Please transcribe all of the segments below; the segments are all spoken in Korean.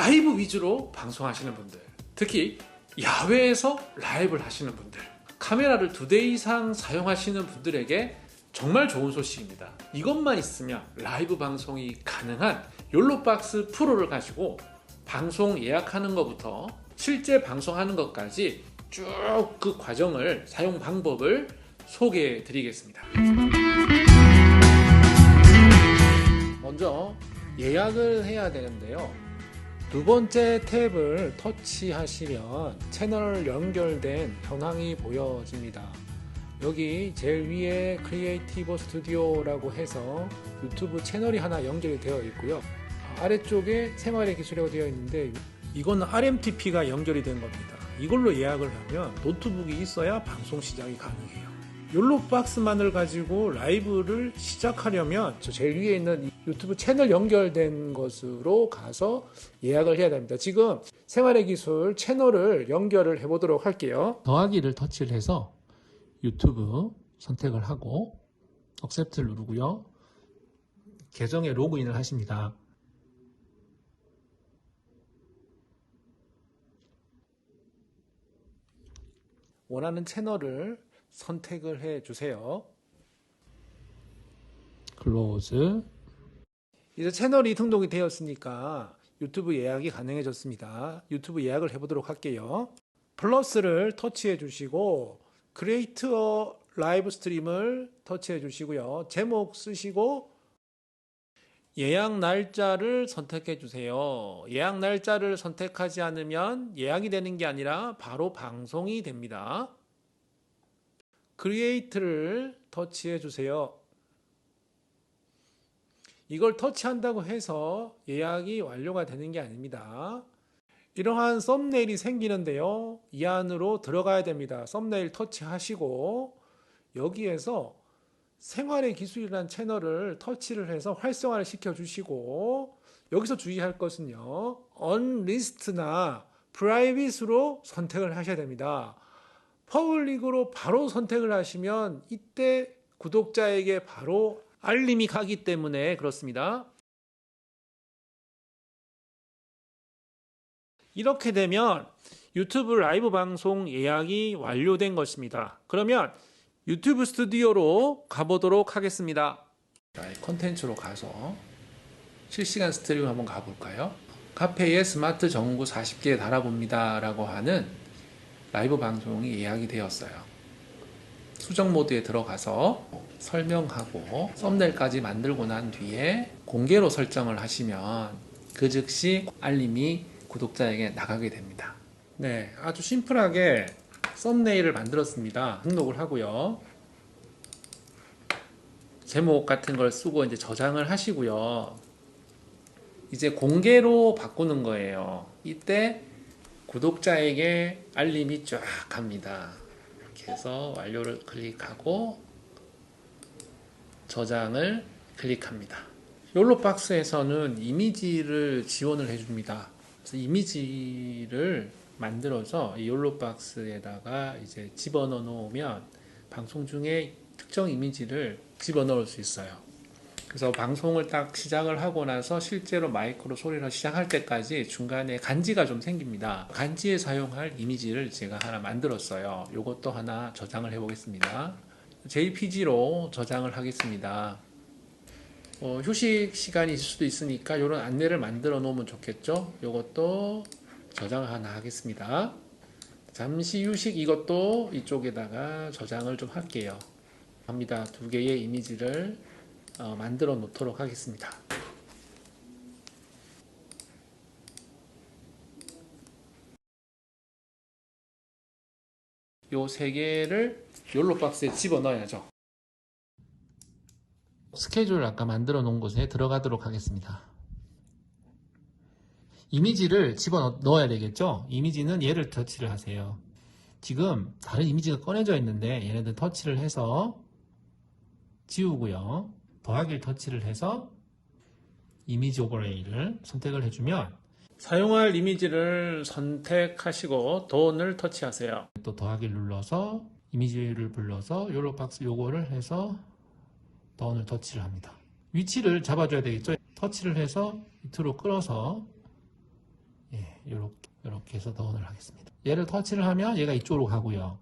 라이브 위주로 방송하시는 분들, 특히 야외에서 라이브를 하시는 분들, 카메라를 2대 이상 사용하시는 분들에게 정말 좋은 소식입니다. 이것만 있으면 라이브 방송이 가능한 욜로박스 프로를 가지고 방송 예약하는 것부터 실제 방송하는 것까지 쭉 그 과정을, 사용 방법을 소개해 드리겠습니다. 먼저 예약을 해야 되는데요. 두 번째 탭을 터치하시면 채널 연결된 현황이 보여집니다. 여기 제일 위에 크리에이티브 스튜디오라고 해서 유튜브 채널이 하나 연결이 되어 있고요. 아래쪽에 생활의 기술이라고 되어 있는데 이건 RMTP가 연결이 된 겁니다. 이걸로 예약을 하면 노트북이 있어야 방송 시작이 가능해요. 욜로박스만을 가지고 라이브를 시작하려면 저 제일 위에 있는 유튜브 채널 연결된 것으로 가서 예약을 해야 됩니다. 지금 생활의 기술 채널을 연결을 해보도록 할게요. 더하기를 터치를 해서 유튜브 선택을 하고 액셉트를 누르고요. 계정에 로그인을 하십니다. 원하는 채널을 선택을 해 주세요. 클로즈. 이제 채널이 등록이 되었으니까 유튜브 예약이 가능해졌습니다. 유튜브 예약을 해보도록 할게요. 플러스를 터치해 주시고 크리에이트 라이브 스트림을 터치해 주시고요. 제목 쓰시고 예약 날짜를 선택해 주세요. 예약 날짜를 선택하지 않으면 예약이 되는 게 아니라 바로 방송이 됩니다. 크리에이트를 터치해 주세요. 이걸 터치한다고 해서 예약이 완료가 되는 게 아닙니다. 이러한 썸네일이 생기는데요. 이 안으로 들어가야 됩니다. 썸네일 터치하시고 여기에서 생활의 기술이라는 채널을 터치를 해서 활성화를 시켜주시고 여기서 주의할 것은요. 언리스트나 프라이빗으로 선택을 하셔야 됩니다. 퍼블릭으로 바로 선택을 하시면 이때 구독자에게 바로 알림이 가기 때문에 그렇습니다. 이렇게 되면 유튜브 라이브 방송 예약이 완료된 것입니다. 그러면 유튜브 스튜디오로 가보도록 하겠습니다. 콘텐츠로 가서 실시간 스트리밍 한번 가볼까요? 카페에 스마트 전구 40개 달아봅니다 라고 하는 라이브 방송이 예약이 되었어요. 수정 모드에 들어가서 설명하고 썸네일까지 만들고 난 뒤에 공개로 설정을 하시면 그 즉시 알림이 구독자에게 나가게 됩니다. 네, 아주 심플하게 썸네일을 만들었습니다. 등록을 하고요. 제목 같은 걸 쓰고 이제 저장을 하시고요. 이제 공개로 바꾸는 거예요. 이때 구독자에게 알림이 쫙 갑니다. 이렇게 해서 완료를 클릭하고 저장을 클릭합니다. 욜로박스에서는 이미지를 지원을 해줍니다. 그래서 이미지를 만들어서 이 욜로박스에다가 이제 집어넣어 놓으면 방송 중에 특정 이미지를 집어넣을 수 있어요. 그래서 방송을 딱 시작을 하고 나서 실제로 마이크로 소리를 시작할 때까지 중간에 간지가 좀 생깁니다. 간지에 사용할 이미지를 제가 하나 만들었어요. 이것도 하나 저장을 해 보겠습니다. JPG로 저장을 하겠습니다. 휴식 시간이 있을 수도 있으니까 이런 안내를 만들어 놓으면 좋겠죠. 이것도 저장을 하나 하겠습니다. 잠시 휴식, 이것도 이쪽에다가 저장을 좀 할게요. 합니다. 2개의 이미지를 만들어 놓도록 하겠습니다. 요 3개를 욜로박스에 집어넣어야죠. 스케줄을 아까 만들어 놓은 곳에 들어가도록 하겠습니다. 이미지를 집어넣어야 되겠죠? 이미지는 얘를 터치를 하세요. 지금 다른 이미지가 꺼내져 있는데 얘네들 터치를 해서 지우고요. 더하기를 터치를 해서 이미지 오버레이를 선택을 해주면 사용할 이미지를 선택하시고 던을 터치하세요. 또 더하기를 눌러서 이미지를 불러서 욜로박스 요거를 해서 던을 터치를 합니다. 위치를 잡아줘야 되겠죠. 터치를 해서 밑으로 끌어서 예, 이렇게 해서 넣어을 하겠습니다. 얘를 터치를 하면 얘가 이쪽으로 가고요.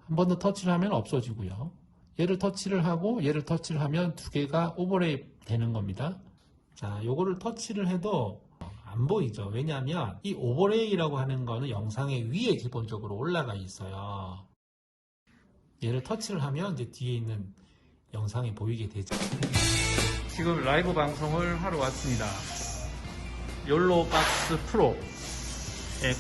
한 번 더 터치를 하면 없어지고요. 얘를 터치를 하고 얘를 터치를 하면 두 개가 오버레이 되는 겁니다. 자, 요거를 터치를 해도 안 보이죠. 왜냐하면 이 오버레이라고 하는 거는 영상의 위에 기본적으로 올라가 있어요. 얘를 터치를 하면 이제 뒤에 있는 영상이 보이게 되죠. 지금 라이브 방송을 하러 왔습니다. 욜로박스 프로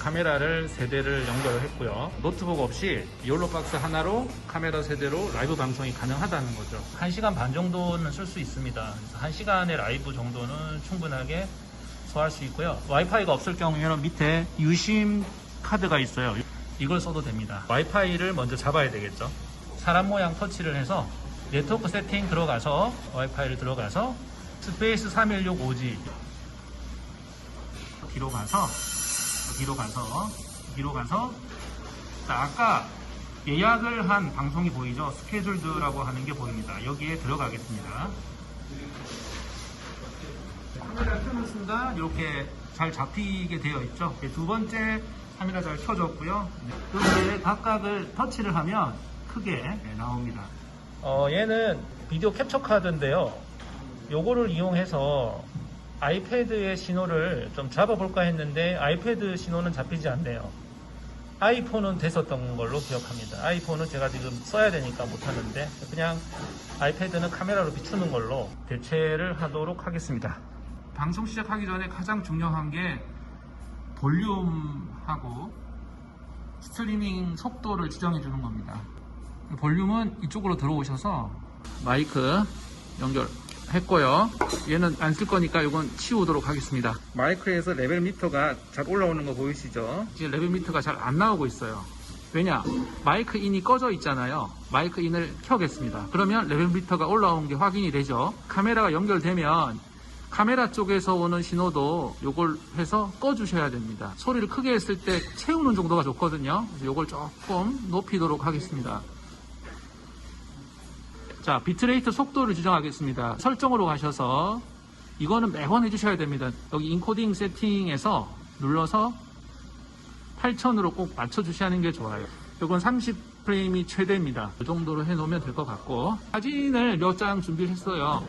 카메라를 3대를 연결을 했고요. 노트북 없이 욜로박스 하나로 카메라 3대로 라이브 방송이 가능하다는 거죠. 1시간 반 정도는 쓸 수 있습니다. 그래서 1시간의 라이브 정도는 충분하게 소화할 수 있고요. 와이파이가 없을 경우에는 밑에 유심 카드가 있어요. 이걸 써도 됩니다. 와이파이를 먼저 잡아야 되겠죠. 사람 모양 터치를 해서 네트워크 세팅 들어가서 와이파이를 들어가서 스페이스 3165G 뒤로 가서 자, 아까 예약을 한 방송이 보이죠? 스케줄드라고 하는 게 보입니다. 여기에 들어가겠습니다. 카메라 켜는 순간 이렇게 잘 잡히게 되어 있죠. 두 번째 카메라 잘 켜졌고요. 여기에 각각을 터치를 하면 크게 나옵니다. 얘는 비디오 캡처 카드인데요. 요거를 이용해서 아이패드의 신호를 좀 잡아볼까 했는데 아이패드 신호는 잡히지 않네요. 아이폰은 됐었던 걸로 기억합니다. 아이폰은 제가 지금 써야 되니까 못하는데 그냥 아이패드는 카메라로 비추는 걸로 대체를 하도록 하겠습니다. 방송 시작하기 전에 가장 중요한 게 볼륨하고 스트리밍 속도를 지정해 주는 겁니다. 볼륨은 이쪽으로 들어오셔서 마이크 연결했고요. 얘는 안 쓸 거니까 이건 치우도록 하겠습니다. 마이크에서 레벨 미터가 잘 올라오는 거 보이시죠? 지금 레벨 미터가 잘 안 나오고 있어요. 왜냐? 마이크 인이 꺼져 있잖아요. 마이크 인을 켜겠습니다. 그러면 레벨 미터가 올라온 게 확인이 되죠. 카메라가 연결되면 카메라 쪽에서 오는 신호도 요걸 해서 꺼주셔야 됩니다. 소리를 크게 했을 때 채우는 정도가 좋거든요. 그래서 요걸 조금 높이도록 하겠습니다. 자, 비트레이트 속도를 지정하겠습니다. 설정으로 가셔서 이거는 매번 해주셔야 됩니다. 여기 인코딩 세팅에서 눌러서 8000으로 꼭 맞춰주시는 게 좋아요. 이건 30프레임이 최대입니다. 이 정도로 해놓으면 될 것 같고 사진을 몇 장 준비를 했어요.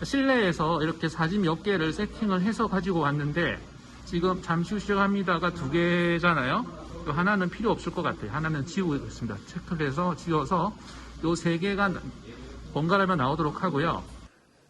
실내에서 이렇게 사진 몇 개를 세팅을 해서 가지고 왔는데 지금 잠시 후 시작합니다가 2개잖아요. 하나는 필요 없을 것 같아요. 하나는 지우고 있습니다. 체크를 해서 지워서 요 3개가 번갈아면 나오도록 하고요.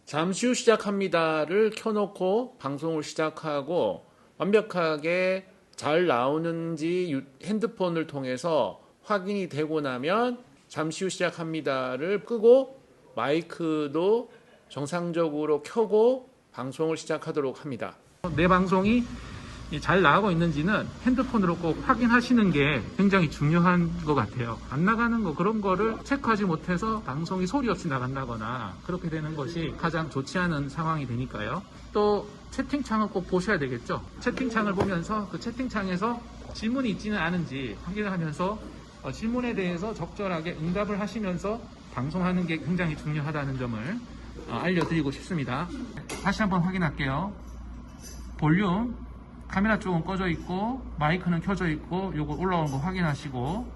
잠시 후 시작합니다를 켜놓고 방송을 시작하고 완벽하게 잘 나오는지 핸드폰을 통해서 확인이 되고 나면 잠시 후 시작합니다를 끄고 마이크도 정상적으로 켜고 방송을 시작하도록 합니다. 내 방송이 잘 나가고 있는지는 핸드폰으로 꼭 확인하시는 게 굉장히 중요한 것 같아요. 안 나가는 거 그런 거를 체크하지 못해서 방송이 소리 없이 나간다거나 그렇게 되는 것이 가장 좋지 않은 상황이 되니까요. 또 채팅창을 꼭 보셔야 되겠죠. 채팅창을 보면서 그 채팅창에서 질문이 있지는 않은지 확인을 하면서 질문에 대해서 적절하게 응답을 하시면서 방송하는 게 굉장히 중요하다는 점을 알려드리고 싶습니다. 다시 한번 확인할게요. 볼륨 카메라 쪽은 꺼져 있고 마이크는 켜져 있고 요거 올라오는 거 확인하시고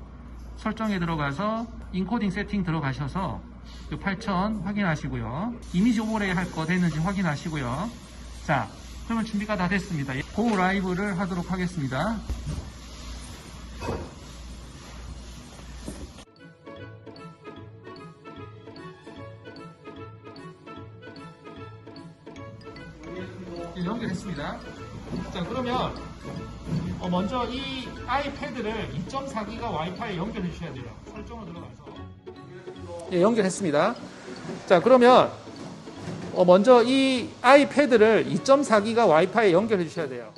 설정에 들어가서 인코딩 세팅 들어가셔서 요 8000 확인하시고요. 이미지 오버레이 할 거 됐는지 확인하시고요. 자, 그러면 준비가 다 됐습니다. 고 라이브를 하도록 하겠습니다. 연결했습니다. 자, 그러면 먼저 이 아이패드를 2.4기가 와이파이에 연결해 주셔야 돼요. 설정을 들어가서. 예, 연결했습니다. 자, 그러면 먼저 이 아이패드를 2.4기가 와이파이에 연결해 주셔야 돼요.